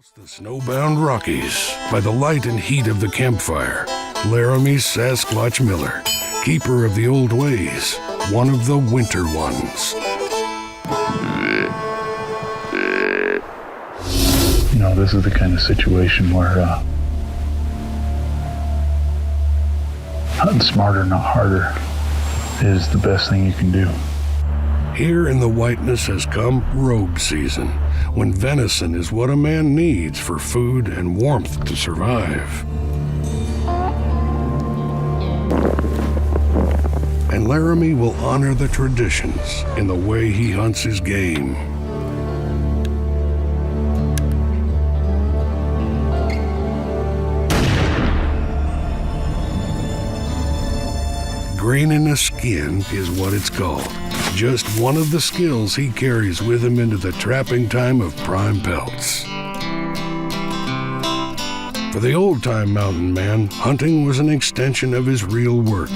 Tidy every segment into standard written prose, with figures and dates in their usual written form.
Across the snowbound Rockies, by the light and heat of the campfire, Laramie Sasquatch Miller, keeper of the old ways, one of the winter ones. You know, this is the kind of situation where hunting smarter, not harder, is the best thing you can do. Here in the whiteness has come robe season, when venison is what a man needs for food and warmth to survive. And Laramie will honor the traditions in the way he hunts his game. Grain in the skin is what it's called. Just one of the skills he carries with him into the trapping time of prime pelts. For the old-time mountain man, hunting was an extension of his real work,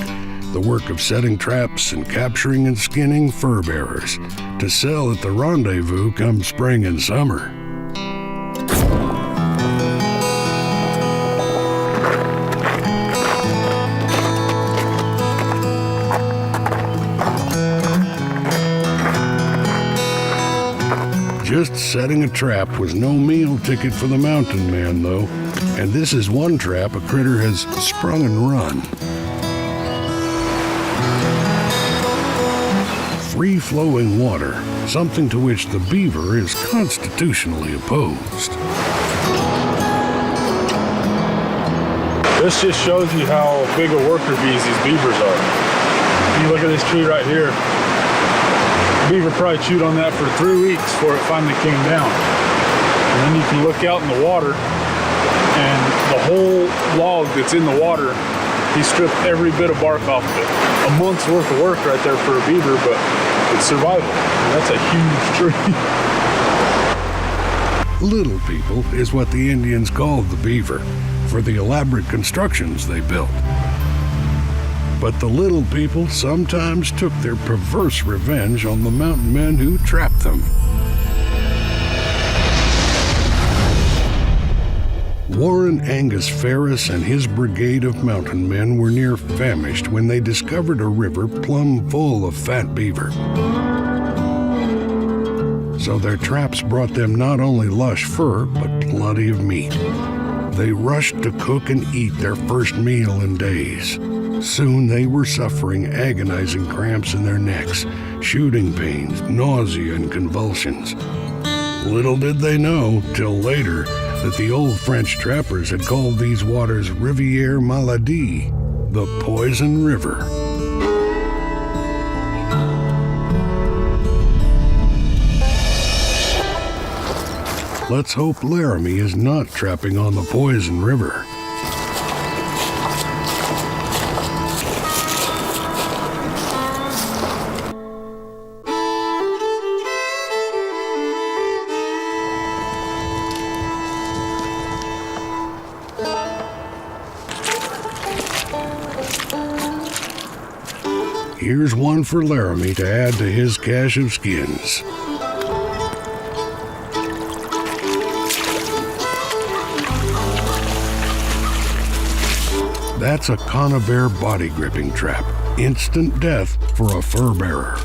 the work of setting traps and capturing and skinning fur bearers to sell at the rendezvous come spring and summer. Just setting a trap was no meal ticket for the mountain man, though, and this is one trap a critter has sprung and run. Free-flowing water, something to which the beaver is constitutionally opposed. This just shows you how big a worker bees these beavers are. If you look at this tree right here, the beaver probably chewed on that for 3 weeks before it finally came down. And then you can look out in the water, and the whole log that's in the water, he stripped every bit of bark off of it. A month's worth of work right there for a beaver, but it's survival. And that's a huge tree. Little people is what the Indians called the beaver for the elaborate constructions they built. But the little people sometimes took their perverse revenge on the mountain men who trapped them. Warren Angus Ferris and his brigade of mountain men were near famished when they discovered a river plumb full of fat beaver. So their traps brought them not only lush fur, but plenty of meat. They rushed to cook and eat their first meal in days. Soon they were suffering agonizing cramps in their necks, shooting pains, nausea, and convulsions. Little did they know, till later, that the old French trappers had called these waters Rivière Maladie, the poison river. Let's hope Laramie is not trapping on the poison river. Here's one for Laramie to add to his cache of skins. That's a conibear body gripping trap. Instant death for a fur bearer.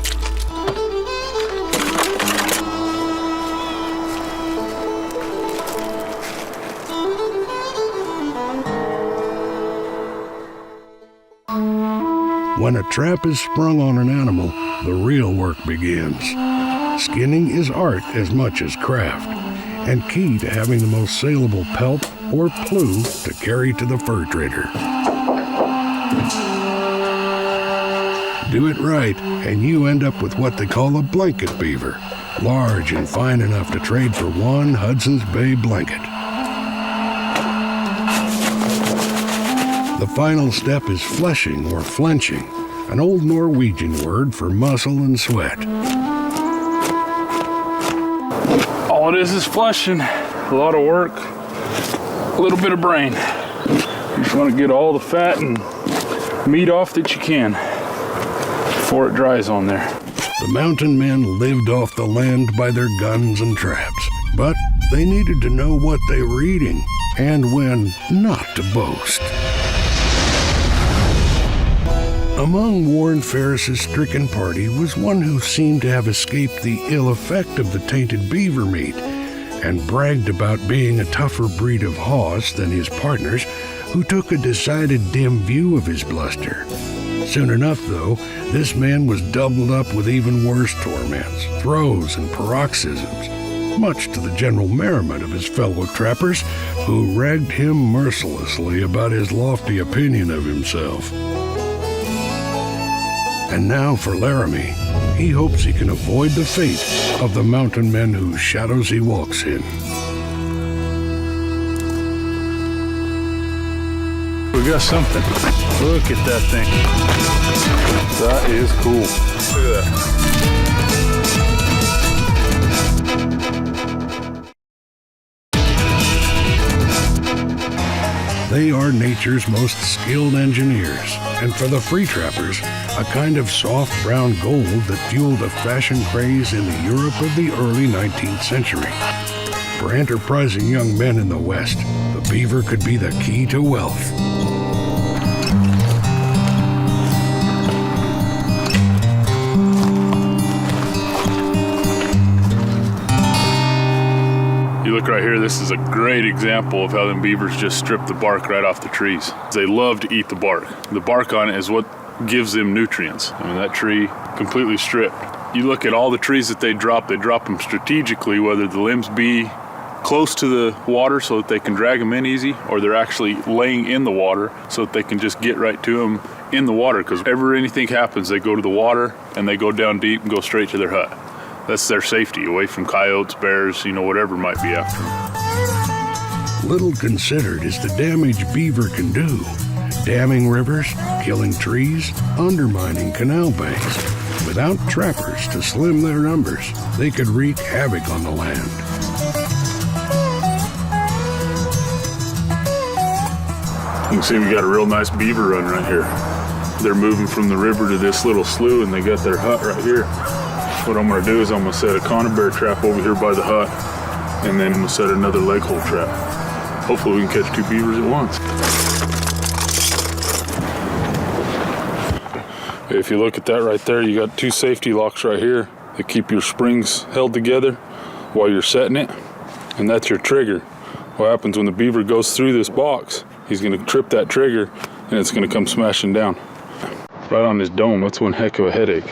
When a trap is sprung on an animal, the real work begins. Skinning is art as much as craft, and key to having the most saleable pelt or plume to carry to the fur trader. Do it right, and you end up with what they call a blanket beaver, large and fine enough to trade for one Hudson's Bay blanket. The final step is fleshing or flenching, an old Norwegian word for muscle and sweat. All it is fleshing. A lot of work, a little bit of brain. You just want to get all the fat and meat off that you can before it dries on there. The mountain men lived off the land by their guns and traps, but They needed to know what they were eating and when not to boast. Among Warren Ferris's stricken party was one who seemed to have escaped the ill effect of the tainted beaver meat and bragged about being a tougher breed of hoss than his partners, who took a decided dim view of his bluster. Soon enough, though, this man was doubled up with even worse torments, throes, and paroxysms, much to the general merriment of his fellow trappers, who ragged him mercilessly about his lofty opinion of himself. And now for Laramie, he hopes he can avoid the fate of the mountain men whose shadows he walks in. We got something. Look at that thing. That is cool. Look at that. They are nature's most skilled engineers, and for the free trappers, a kind of soft brown gold that fueled a fashion craze in the Europe of the early 19th century. For enterprising young men in the West, the beaver could be the key to wealth. You look right here, this is a great example of how them beavers just strip the bark right off the trees. They love to eat the bark. The bark on it is what gives them nutrients. I mean, that tree completely stripped. You look at all the trees that they drop them strategically, whether the limbs be close to the water so that they can drag them in easy, or they're actually laying in the water so that they can just get right to them in the water, because whenever anything happens, they go to the water and they go down deep and go straight to their hut. That's their safety, away from coyotes, bears, whatever might be after them. Little considered is the damage beaver can do. Damming rivers, killing trees, undermining canal banks. Without trappers to slim their numbers, they could wreak havoc on the land. You can see we got a real nice beaver run right here. They're moving from the river to this little slough, and they got their hut right here. What I'm gonna do is I'm gonna set a conibear trap over here by the hut, and then I'm gonna set another leg hole trap. Hopefully we can catch two beavers at once. If you look at that right there, you got two safety locks right here that keep your springs held together while you're setting it, and that's your trigger. What happens when the beaver goes through this box, he's gonna trip that trigger and it's gonna come smashing down. Right on his dome. That's one heck of a headache.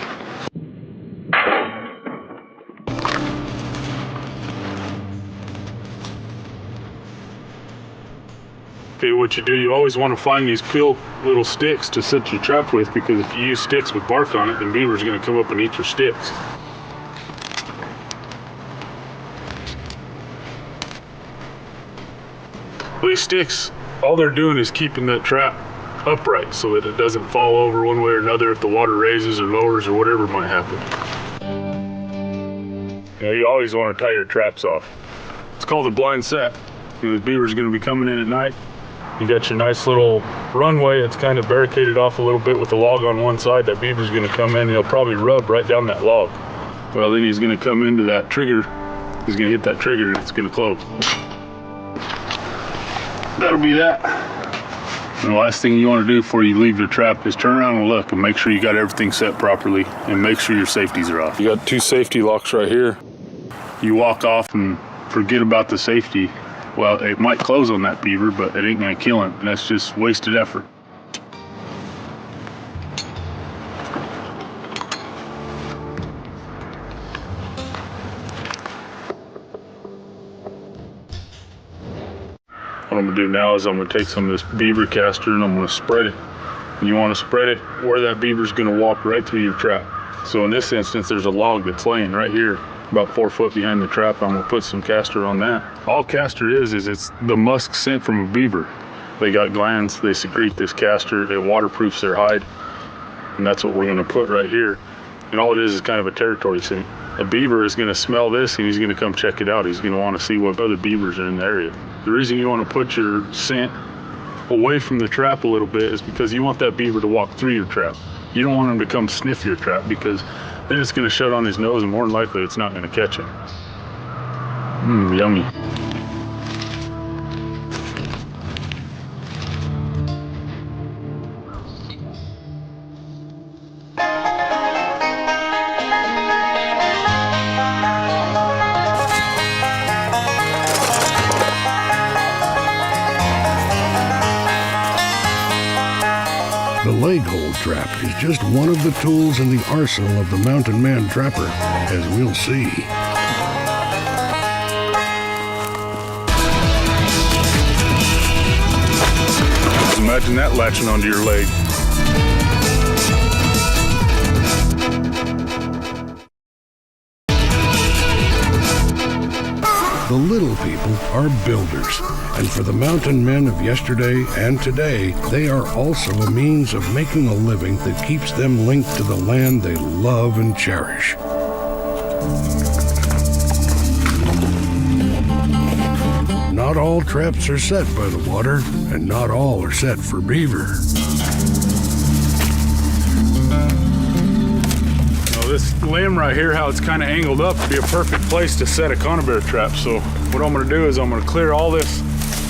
Okay, what you do, you always want to find these cool little sticks to set your trap with, because if you use sticks with bark on it, then beaver's going to come up and eat your sticks. These sticks, all they're doing is keeping that trap upright so that it doesn't fall over one way or another if the water raises or lowers or whatever might happen. You always want to tie your traps off. It's called a blind set. The beaver's going to be coming in at night. You got your nice little runway. It's kind of barricaded off a little bit with the log on one side. That beaver's going to come in and he'll probably rub right down that log. Well, then he's going to come into that trigger. He's going to hit that trigger and it's going to close. That'll be that. And the last thing you want to do before you leave your trap is turn around and look and make sure you got everything set properly and make sure your safeties are off. You got two safety locks right here. You walk off and forget about the safety. Well, it might close on that beaver, but it ain't gonna kill him, and that's just wasted effort. What I'm gonna do now is I'm gonna take some of this beaver caster and I'm gonna spread it. And you wanna spread it where that beaver's gonna walk right through your trap. So in this instance, there's a log that's laying right here, about 4 foot behind the trap. I'm gonna put some castor on that. All castor is it's the musk scent from a beaver. They got glands, they secrete this castor, it waterproofs their hide, and that's what we're gonna put right here. And all it is kind of a territory scent. A beaver is gonna smell this and he's gonna come check it out. He's gonna wanna see what other beavers are in the area. The reason you wanna put your scent away from the trap a little bit is because you want that beaver to walk through your trap. You don't want him to come sniff your trap, because then it's gonna shut on his nose and more than likely it's not gonna catch him. Yummy. The leg hold trap is just one of the tools in the arsenal of the mountain man trapper, as we'll see. Imagine that latching onto your leg. The little people are builders, and for the mountain men of yesterday and today, they are also a means of making a living that keeps them linked to the land they love and cherish. Not all traps are set by the water, and not all are set for beaver. This limb right here, how it's kind of angled up, would be a perfect place to set a conibear trap. So what I'm going to do is I'm going to clear all this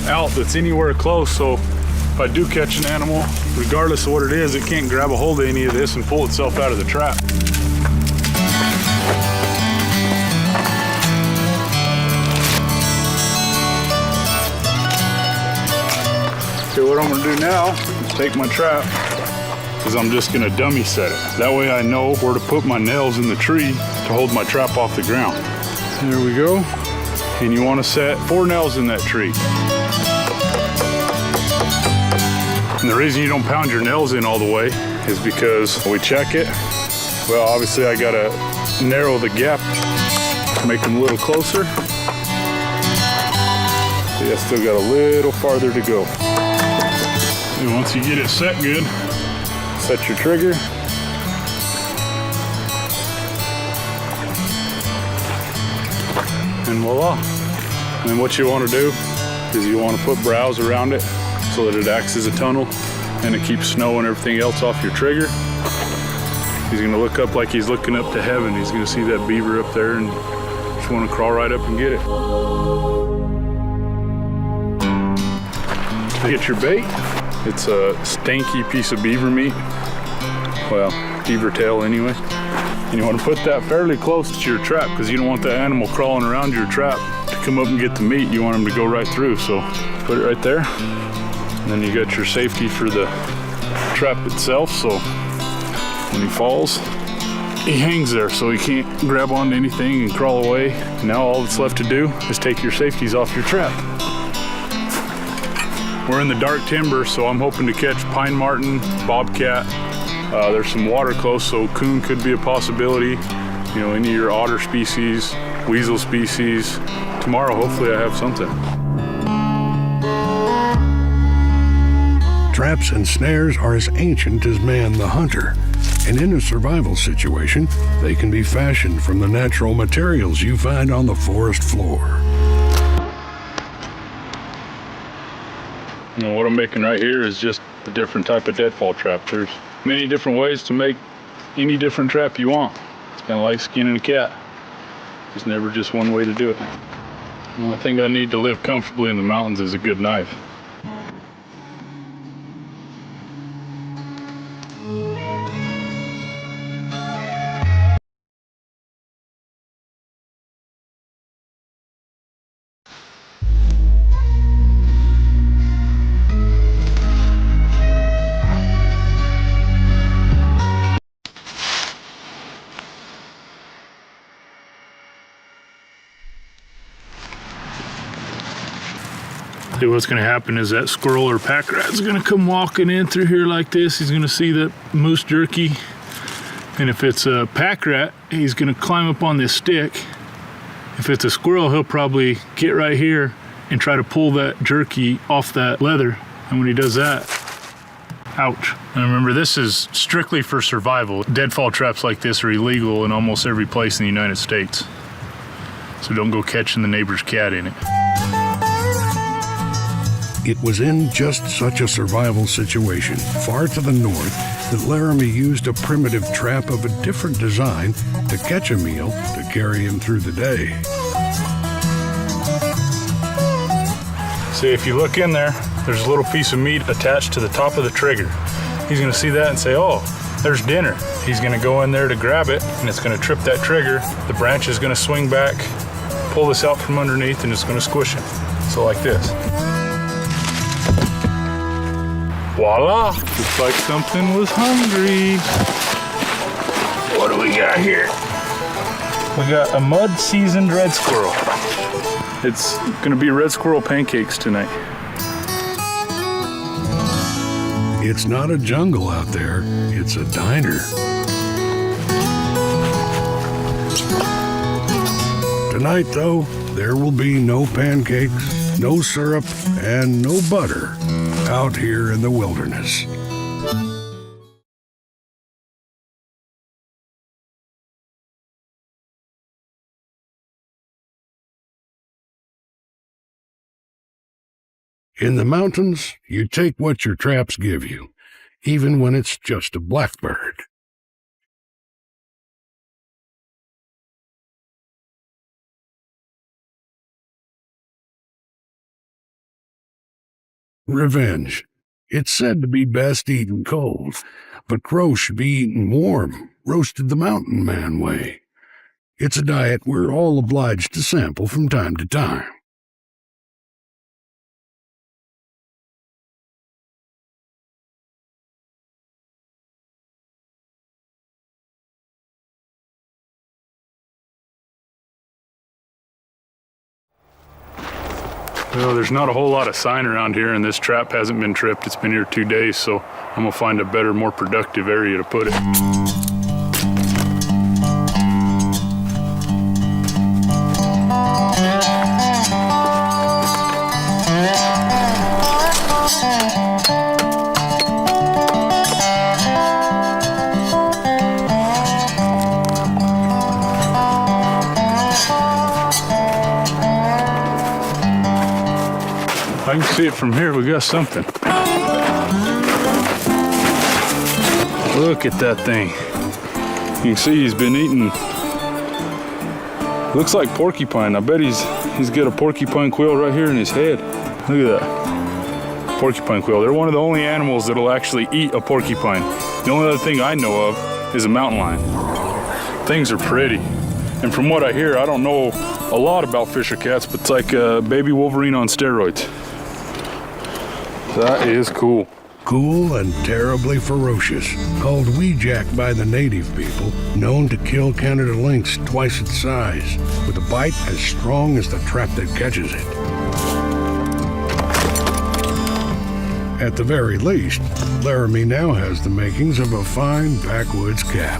out that's anywhere close, so if I do catch an animal, regardless of what it is, it can't grab a hold of any of this and pull itself out of the trap. Okay, what I'm going to do now is take my trap, is I'm just gonna dummy set it. That way I know where to put my nails in the tree to hold my trap off the ground. There we go. And you wanna set 4 nails in that tree. And the reason you don't pound your nails in all the way is because we check it. Well, obviously I gotta narrow the gap, make them a little closer. See, I still got a little farther to go. And once you get it set good, set your trigger. And voila. And then what you want to do is you want to put browse around it so that it acts as a tunnel and it keeps snow and everything else off your trigger. He's going to look up like he's looking up to heaven. He's going to see that beaver up there and just want to crawl right up and get it. Get your bait. It's a stanky piece of beaver meat. Well, beaver tail anyway. And you want to put that fairly close to your trap because you don't want that animal crawling around your trap to come up and get the meat. You want him to go right through. So put it right there. And then you got your safety for the trap itself. So when he falls, he hangs there so he can't grab onto anything and crawl away. Now all that's left to do is take your safeties off your trap. We're in the dark timber, so I'm hoping to catch pine marten, bobcat. There's some water close, so coon could be a possibility. You know, any of your otter species, weasel species. Tomorrow, hopefully I have something. Traps and snares are as ancient as man the hunter, and in a survival situation, they can be fashioned from the natural materials you find on the forest floor. You know, what I'm making right here is just a different type of deadfall trap. There's many different ways to make any different trap you want. It's kind of like skinning a cat. There's never just one way to do it. The only thing I need to live comfortably in the mountains is a good knife. What's going to happen is that squirrel or pack rat's going to come walking in through here like this. He's going to see that moose jerky, and if it's a pack rat, he's going to climb up on this stick. If it's a squirrel, he'll probably get right here and try to pull that jerky off that leather, and when he does that, ouch. And remember, this is strictly for survival. Deadfall traps like this are illegal in almost every place in the United States, so don't go catching the neighbor's cat in it. It was in just such a survival situation, far to the north, that Laramie used a primitive trap of a different design to catch a meal to carry him through the day. See, if you look in there, there's a little piece of meat attached to the top of the trigger. He's gonna see that and say, oh, there's dinner. He's gonna go in there to grab it, and it's gonna trip that trigger. The branch is gonna swing back, pull this out from underneath, and it's gonna squish him. So like this. Voila! Looks like something was hungry. What do we got here? We got a mud-seasoned red squirrel. It's gonna be red squirrel pancakes tonight. It's not a jungle out there, it's a diner. Tonight, though, there will be no pancakes, no syrup, and no butter out here in the wilderness. In the mountains, you take what your traps give you, even when it's just a blackbird. Revenge. It's said to be best eaten cold, but crow should be eaten warm, roasted the mountain man way. It's a diet we're all obliged to sample from time to time. Well, there's not a whole lot of sign around here, and this trap hasn't been tripped. It's been here 2 days, so I'm gonna find a better, more productive area to put it. I can see it from here. We got something. Look at that thing. You can see he's been eating. Looks like porcupine. I bet he's got a porcupine quail right here in his head. Look at that. Porcupine quail. They're one of the only animals that'll actually eat a porcupine. The only other thing I know of is a mountain lion. Things are pretty. And from what I hear, I don't know a lot about fisher cats, but it's like a baby Wolverine on steroids. That is cool. Cool and terribly ferocious, called weejack by the native people, known to kill Canada lynx twice its size, with a bite as strong as the trap that catches it. At the very least, Laramie now has the makings of a fine backwoods cap.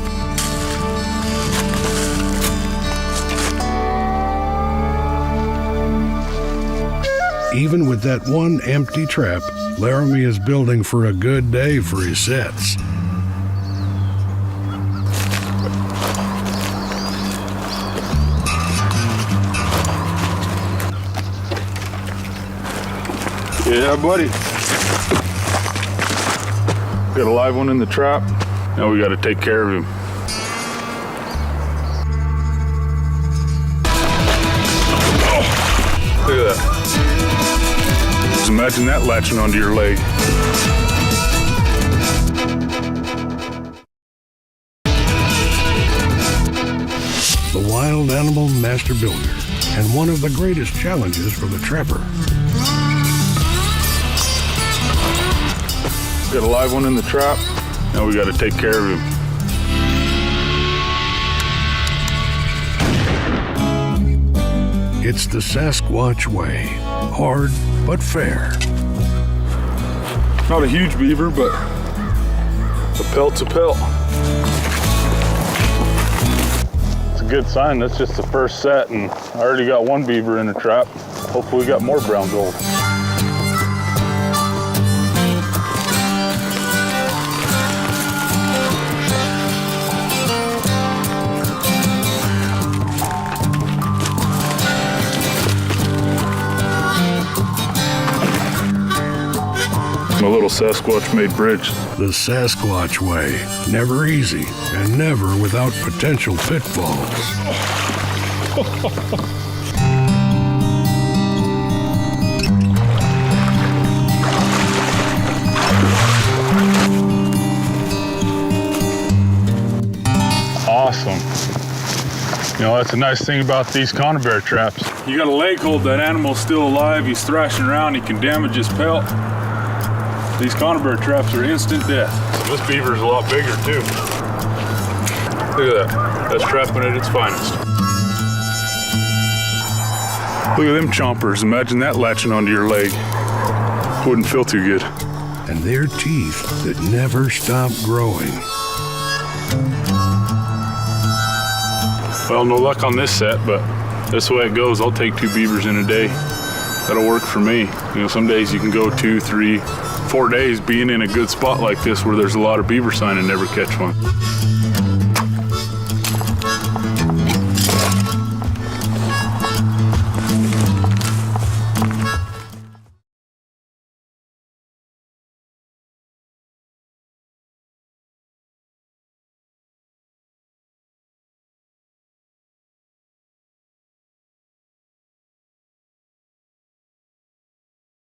Even with that one empty trap, Laramie is building for a good day for his sets. Yeah, buddy. Got a live one in the trap. Now we got to take care of him. Oh, look at that. Just imagine that latching onto your leg. The wild animal master builder, and one of the greatest challenges for the trapper. Got a live one in the trap. Now we got to take care of him. It's the Sasquatch way. Hard, but fair. Not a huge beaver, but a pelt's a pelt. It's a good sign. That's just the first set, and I already got one beaver in the trap. Hopefully we got more brown gold. A little Sasquatch-made bridge. The Sasquatch way. Never easy, and never without potential pitfalls. awesome. You know, that's a nice thing about these conifer bear traps. You got a leg hold, that animal's still alive, he's thrashing around, he can damage his pelt. These conifer bear traps are instant death. So this beaver's a lot bigger too. Look at that, that's trapping at its finest. Look at them chompers, imagine that latching onto your leg. Wouldn't feel too good. And their teeth that never stop growing. Well, no luck on this set, but that's the way it goes. I'll take 2 beavers in a day. That'll work for me. You know, some days you can go 2, 3, 4 days being in a good spot like this where there's a lot of beaver sign and never catch one.